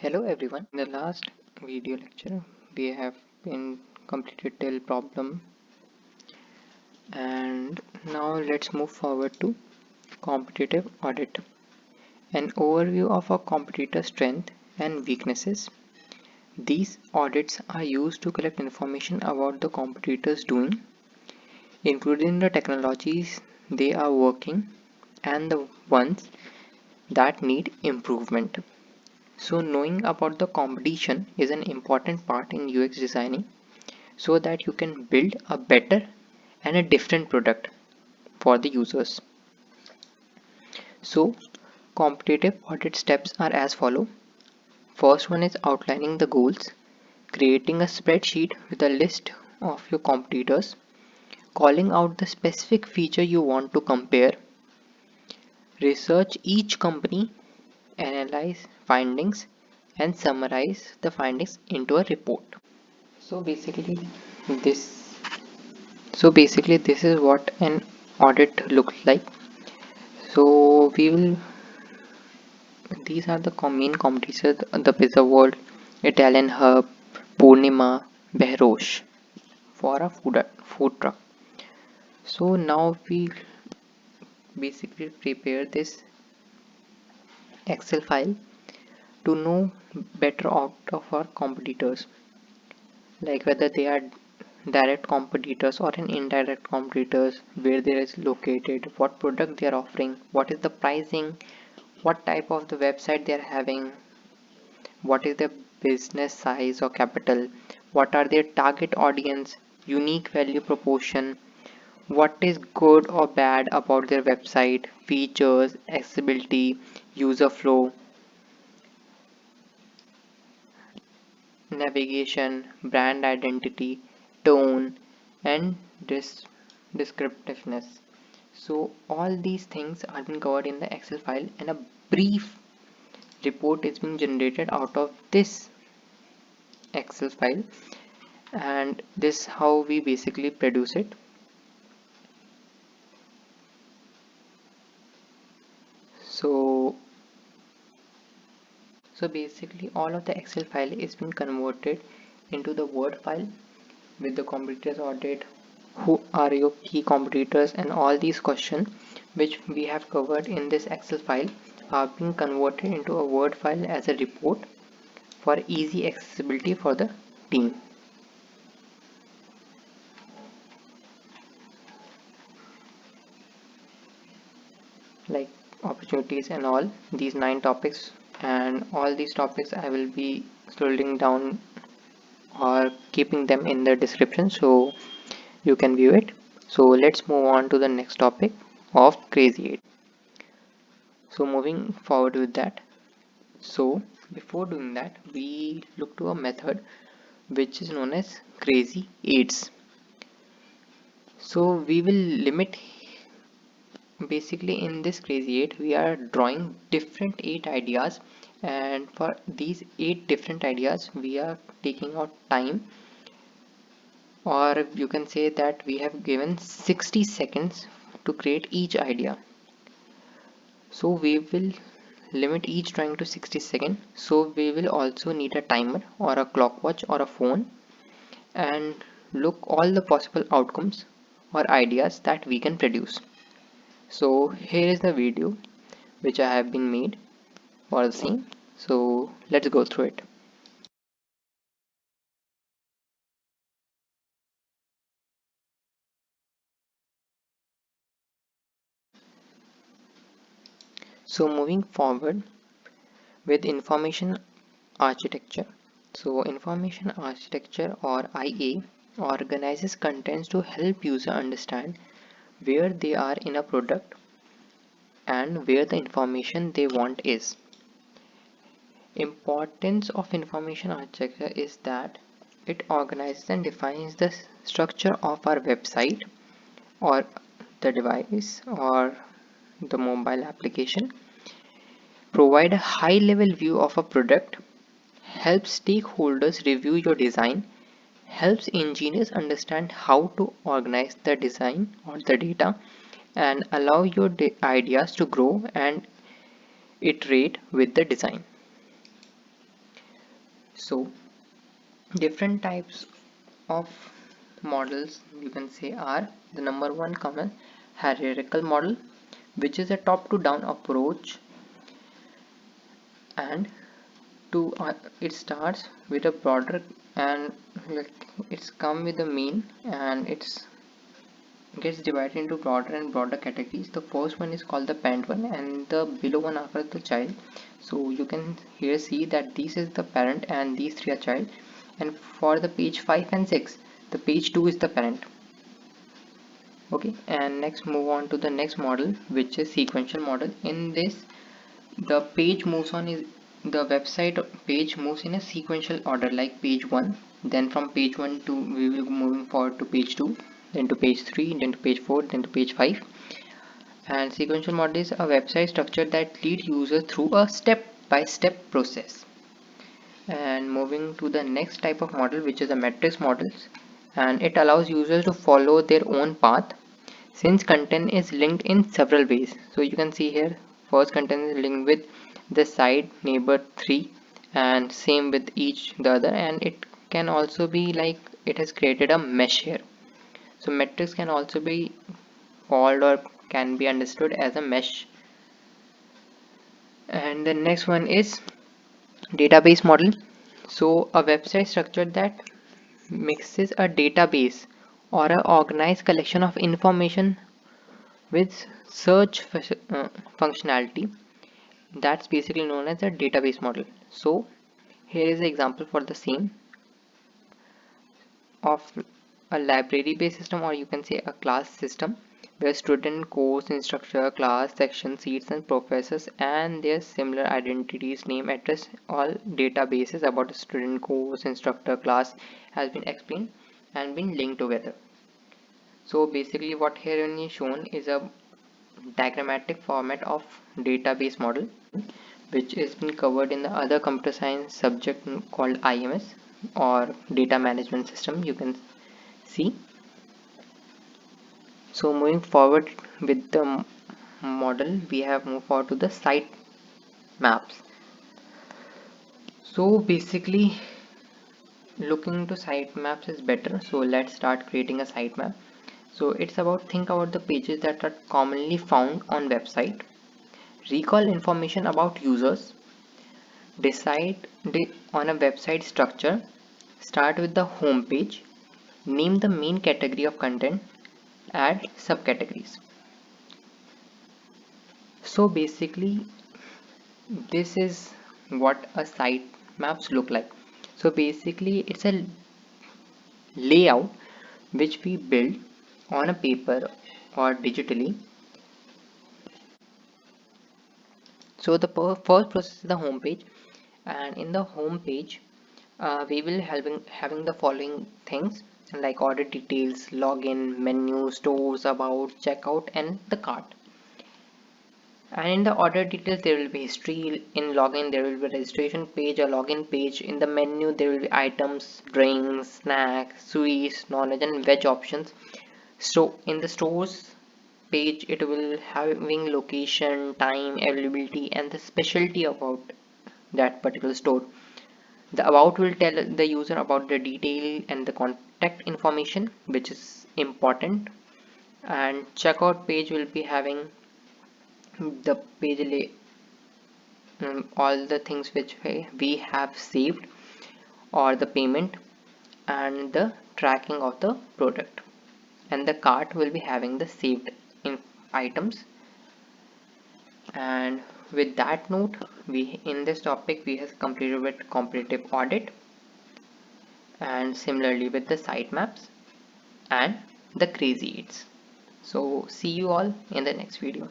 Hello everyone. In the last video lecture, we have been completed till problem, and now let's move forward to competitive audit. An overview of a competitor's strength and weaknesses. These audits are used to collect information about the competitors doing, including the technologies they are working and the ones that need improvement. So knowing about the competition is an important part in UX designing so that you can build a better and a different product for the users. So competitive audit steps are as follow. First one is outlining the goals, creating a spreadsheet with a list of your competitors, calling out the specific feature you want to compare, research each company, analyze findings and summarize the findings into a report. So basically this this is what an audit looks like. So we will these are the main competitors: the Pizza World, Italian Hub, Purnima, Behrosh for a food truck. So now we basically prepare this Excel file to know better out of our competitors, like whether they are direct competitors or an indirect competitors, where they is located, what product they are offering, what is the pricing, what type of the website they are having, what is their business size or capital, what are their target audience, unique value proportion, what is good or bad about their website, features, accessibility, user flow, navigation, brand identity, tone, and descriptiveness. So all these things are being covered in the Excel file, and a brief report is being generated out of this Excel file, and this is how we basically produce it. So basically all of the Excel file is being converted into the Word file with the competitors audit, who are your key competitors, and all these questions which we have covered in this Excel file are being converted into a Word file as a report for easy accessibility for the team. Like opportunities and all these 9 topics, and all these topics I will be scrolling down or keeping them in the description so you can view it. So let's move on to the next topic of Crazy 8. So moving forward with that, so before doing that, we look to a method which is known as Crazy 8s. So we will limit, basically in this Crazy 8 we are drawing different 8 ideas, and for these 8 different ideas we are taking out time, or you can say that we have given 60 seconds to create each idea. So we will limit each drawing to 60 seconds. So we will also need a timer or a clock watch or a phone, and look all the possible outcomes or ideas that we can produce. So here is the video which I have been made for the same. So let's go through it. So moving forward with information architecture. So information architecture, or IA, organizes contents to help user understand where they are in a product and where the information they want is. Importance of information architecture is that it organizes and defines the structure of our website or the device or the mobile application, provide a high level view of a product, helps stakeholders review your design, helps engineers understand how to organize the design or the data, and allow your ideas to grow and iterate with the design. So different types of models you can say are: the number one common hierarchical model, which is a top to down approach, and it starts with a broader, and like it's come with a mean, and it's gets divided into broader and broader categories. The first one is called the parent one, and the below one are the child. So you can here see that this is the parent and these three are child. And for the page 5 and 6, the page 2 is the parent. Okay, and next move on to the next model, which is sequential model. In this, the page moves on is the website page moves in a sequential order, like page 1, then from page 1 to we will be moving forward to page 2, then to page 3, then to page 4, then to page 5. And sequential model is a website structure that leads users through a step-by-step process. And moving to the next type of model, which is the matrix models, and it allows users to follow their own path since content is linked in several ways. So you can see here, first content is linked with the side neighbor 3, and same with each the other, and it can also be like it has created a mesh here. So matrix can also be called or can be understood as a mesh. And the next one is database model. So a website structure that mixes a database or an organized collection of information with search functionality, that's basically known as a database model. So here is an example for the same of a library based system, or you can say a class system, where student, course, instructor, class, section, seats and professors and their similar identities, name, address, all databases about the student, course, instructor, class has been explained and been linked together. So basically what here is shown is a diagrammatic format of database model, which is been covered in the other computer science subject called IMS, or data management system, you can see. So moving forward with the model, we have moved forward to the site maps. So basically looking into site maps is better, so let's start creating a site map. So it's about, think about the pages that are commonly found on website, recall information about users, decide on a website structure, start with the home page, name the main category of content, add subcategories. So basically this is what a site maps look like. So basically it's a layout which we build on a paper or digitally. So the first process is the home page, and in the home page we will having the following things like order details, login, menu, stores, about, checkout and the cart. And in the order details there will be history, in login there will be registration page, a login page, in the menu there will be items, drinks, snacks, sweets, non-veg and veg options. So in the stores page it will having location, time, availability and the specialty about that particular store. The about will tell the user about the detail and the contact information, which is important. And checkout page will be having the page all the things which we have saved, or the payment and the tracking of the product. And the cart will be having the saved in items. And with that note, we in this topic we have completed with comparative audit, and similarly with the sitemaps and the crazy eats. So see you all in the next video.